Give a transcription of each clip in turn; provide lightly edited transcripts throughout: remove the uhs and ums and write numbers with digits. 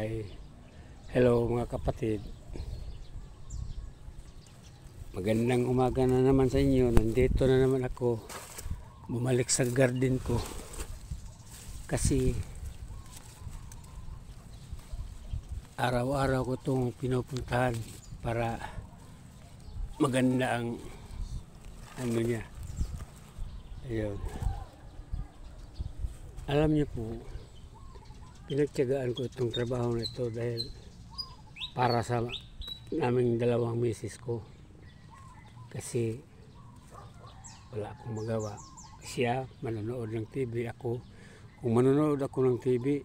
Ay, hello mga kapatid. Magandang umaga na naman sa inyo. Nandito na naman ako. Bumalik sa garden ko. Kasi araw-araw ko itong pinupuntahan para maganda ang ano niya. Ayun. Alam niyo po, pinagtiyagaan ko itong trabaho na ito dahil para sa naming dalawang misis ko. Kasi wala akong magawa. Siya manonood ng TV, ako kung manonood ako ng TV,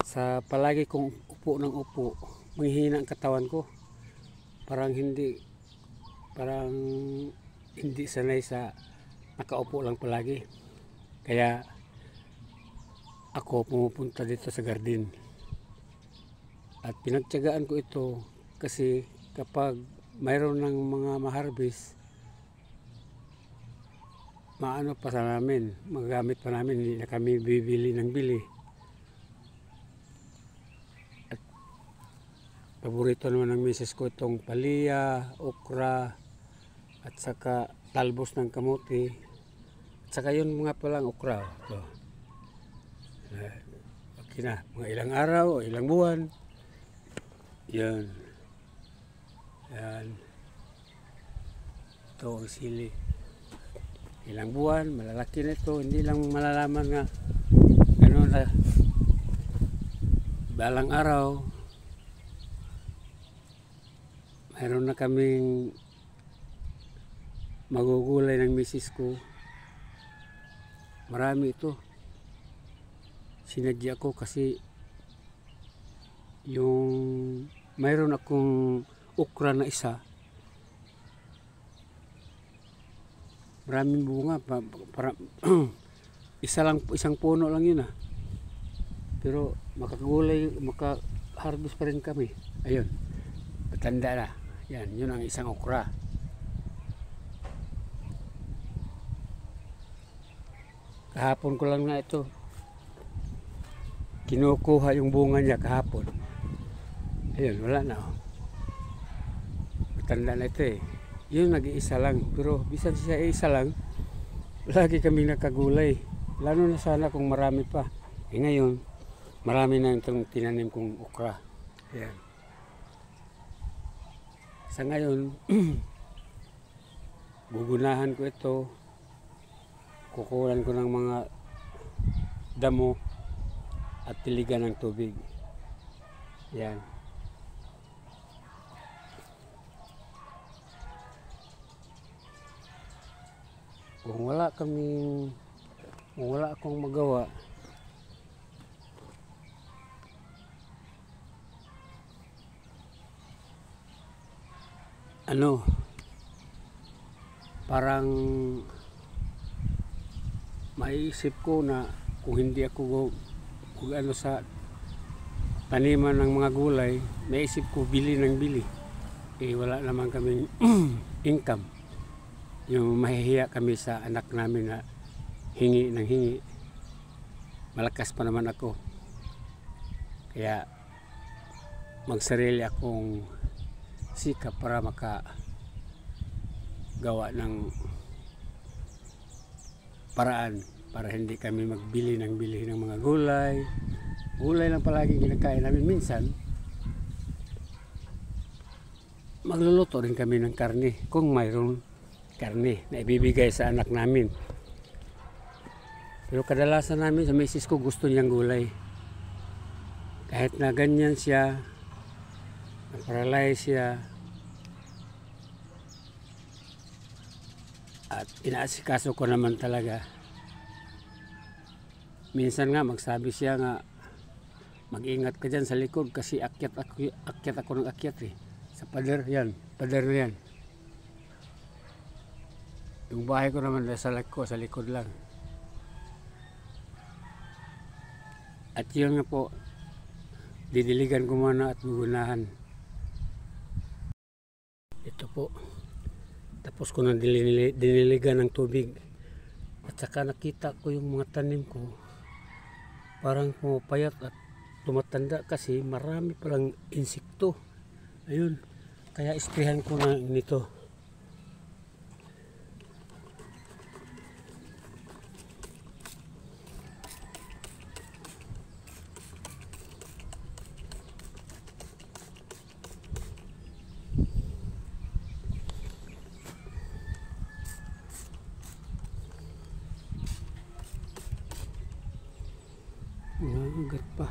sa palagi kong upo ng upo, manghihina ang katawan ko. Parang hindi sanay sa nakaupo lang palagi. Kaya ako pumupunta dito sa garden. At pinagtiyagaan ko ito kasi kapag mayroon ng mga ma-harvest, maano pa sa namin, magagamit pa namin, hindi na kami bibili ng bili. At paborito naman ng misis ko itong palya, okra, at saka talbos ng kamuti. At saka yun mga palang okra. Ito. Okay na, mga ilang araw o ilang buwan. Yan. Yan. Ito ang sili. Ilang buwan, malalaki na ito. Hindi lang malalaman nga gano'n na balang araw. Mayroon na kaming magugulay ng misis ko. Marami ito. Sinadya ko kasi yung mayroon akong okra na isa, maraming bunga para isang puno lang yun pero maka-harvest pa rin kami. Ayun, matanda na yan, yun ang isang okra. Kahapon ko lang na ito kinukuha yung bunga niya kahapon. Ayun, wala na. Matanda na ito Yun, nag-iisa lang. Pero bisan siya isa lang, lagi kami nakagulay. Lalo na sana kung marami pa. Ngayon, marami na itong tinanim kong okra. Ayan. Sa ngayon, gugunahan ko ito. Kukulan ko ng mga damo at tiligan ng tubig. Yan. Kung wala akong magawa, parang maiisip ko na kung hindi ako sa taniman ng mga gulay, naisip ko bili ng bili. Wala naman kaming income. Yung mahihiya kami sa anak namin na hingi ng hingi. Malakas pa naman ako. Kaya magsarili akong sikap para makagawa ng paraan para hindi kami magbili ng mga gulay. Gulay lang palagi kinakain namin. Minsan, magluluto rin kami ng karne kung mayroong karne na ibibigay sa anak namin. Pero kadalasan namin sa misis ko gusto niyang gulay. Kahit na ganyan siya, na-paralyze siya, at inaasikaso ko naman talaga. Minsan nga magsabi siya nga, mag-ingat ka dyan sa likod kasi akyat ako ng akyat sa pader yan, pader na yan. Yung bahay ko naman sa likod lang. At yun nga po, didiligan ko muna at gugunahan. Ito po, tapos ko na diniligan ng tubig. At saka nakita ko yung mga tanim ko parang pumapayat at tumatanda kasi marami palang insekto. Ayun, kaya isprehan ko na nito. Nangangagat pa.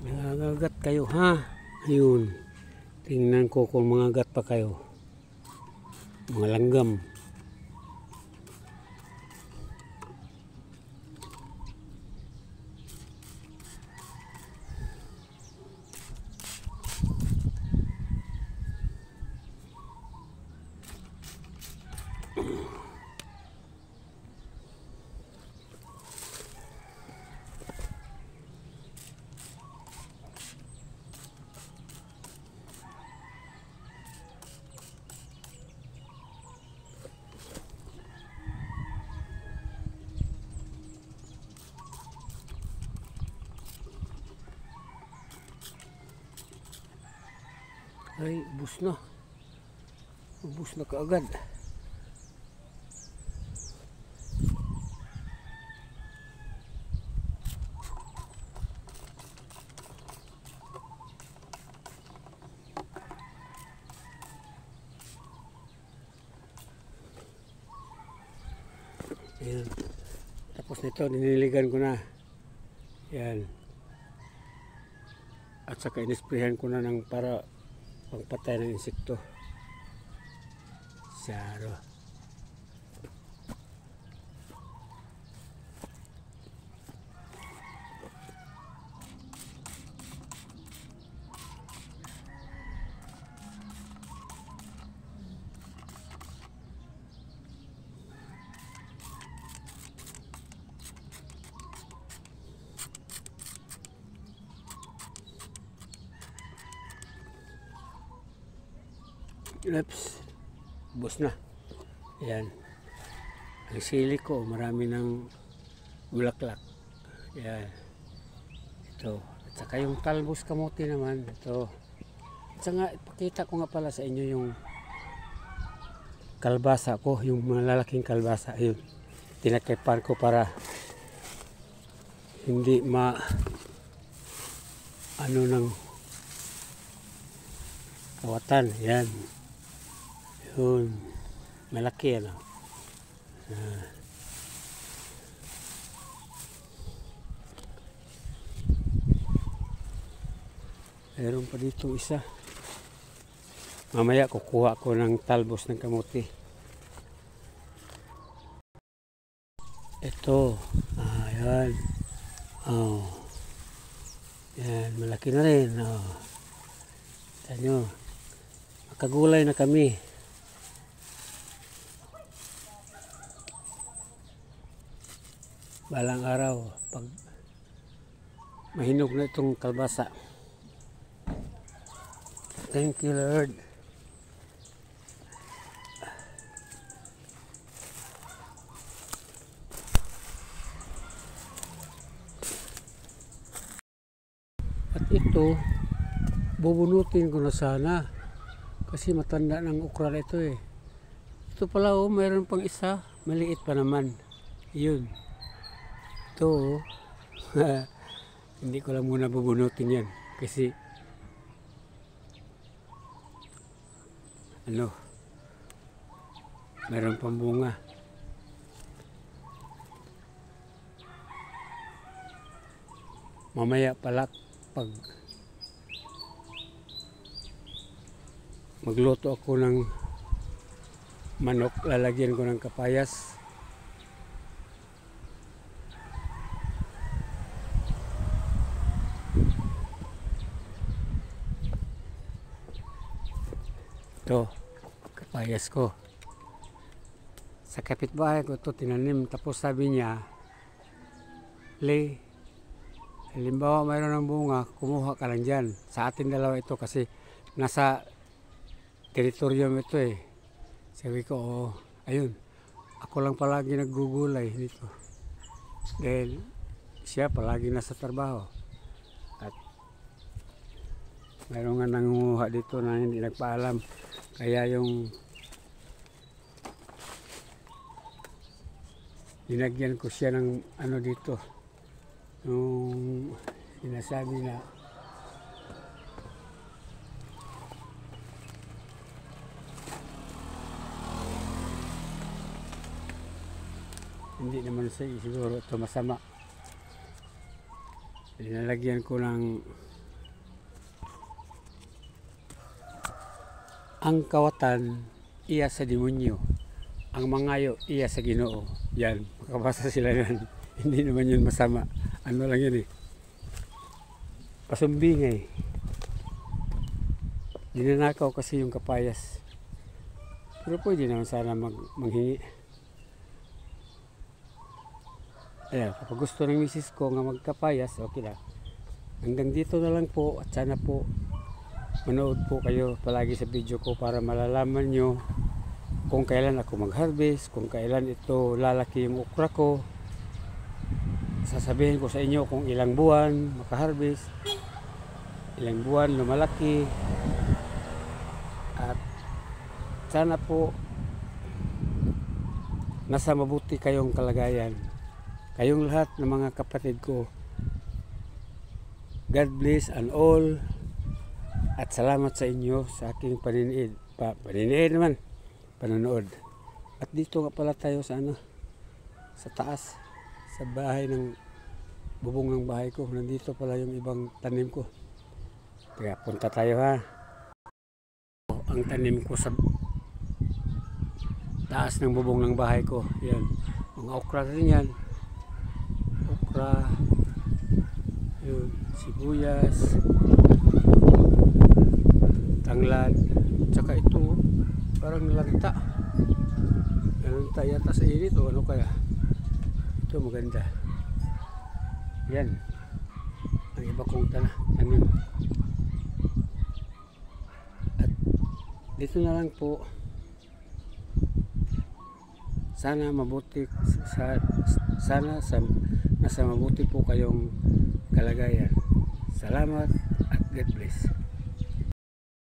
Nangangagat kayo ha. Ayun. Tingnan ko kung mangagat pa kayo. Mga langgam. Ay, ubus na. Ubus na kaagad. Ayan. Tapos nito, diniligan ko na. Yan. At saka inisprehan ko na ng para pangpatay ng insekto. Saro. Oops, bus na. Ayan. Ang sili ko, marami ng bulaklak. Ayan. Ito. At saka yung talbos kamote naman. Ito. At saka ipakita ko nga pala sa inyo yung kalbasa ko. Yung malalaking kalbasa. Ayun. Tinakipan ko para hindi ano ng kawatan. Ayan. Yun, malaki ano. Meron pa dito isa. Mamaya kukuha ko ng talbos ng kamote. Ito, ayan. Oh. Yan, malaki na rin. Oh. Tignan nyo, makagulay na kami. Balang araw pag mahinog na itong kalbasa. Thank you, Lord. At ito bubunutin ko na sana kasi matanda ng ukral ito eh. Ito pala oh, mayroon pang isa, maliit pa naman. Yun. Ito, hindi ko lang muna bubunutin yan kasi ano, mayroon pang bunga. Mamaya pala pag magluto ako ng manok, lalagyan ko ng kapayas. Ito, kapayas ko. Sa kapitbahay ko ito tinanim. Tapos sabi niya, Le, Halimbawa mayroon ng bunga, kumuha ka lang dyan. Sa atin dalawa ito kasi nasa teritoryo mo ito eh. Sabi ko, oo, ayun. Ako lang palagi naggugulay dito. Dahil siya palagi nasa trabaho. At mayroon nga nangunguha dito na hindi nagpaalam. Kaya yung linagyan ko siya ng ano dito. Yung sinasabi na hindi naman siguro ito masama. Linalagyan ko ng ang kawatan iya sa demonyo, ang mangayo iya sa Ginoo. Yan, makabasa sila yan. Hindi naman yun masama. Ano lang yun eh, pasumbingay. Ninanakaw kasi yung kapayas, pero pwede naman sana manghingi. Ayan, kapag gusto ng misis ko nga magkapayas, okay lang. Hanggang dito na lang po, at sana po manood po kayo palagi sa video ko para malalaman nyo kung kailan ako mag-harvest, kung kailan ito lalaki yung okra ko. Sasabihin ko sa inyo kung ilang buwan maka-harvest, ilang buwan lumalaki. At sana po nasa mabuti kayong kalagayan, kayong lahat ng mga kapatid ko. God bless and all. At salamat sa inyo sa aking paniniid. Paniniid naman, panonood. At dito nga pala tayo sa ano, sa taas, sa bahay ng bubong ng bahay ko. Nandito pala yung ibang tanim ko. Kaya punta tayo ha. Ang tanim ko sa taas ng bubong ng bahay ko. Yan. Mga okra rin yan. Okra. Yun. Sibuyas. Tanglad. Tsaka ito. Parang lanta. Lanta yata sa init o ano kaya. Ito maganda. Yan. Ang iba kong tanim. At dito na lang po. Sana mabuti nasa mabuti po kayong kalagayan. Salamat at God bless.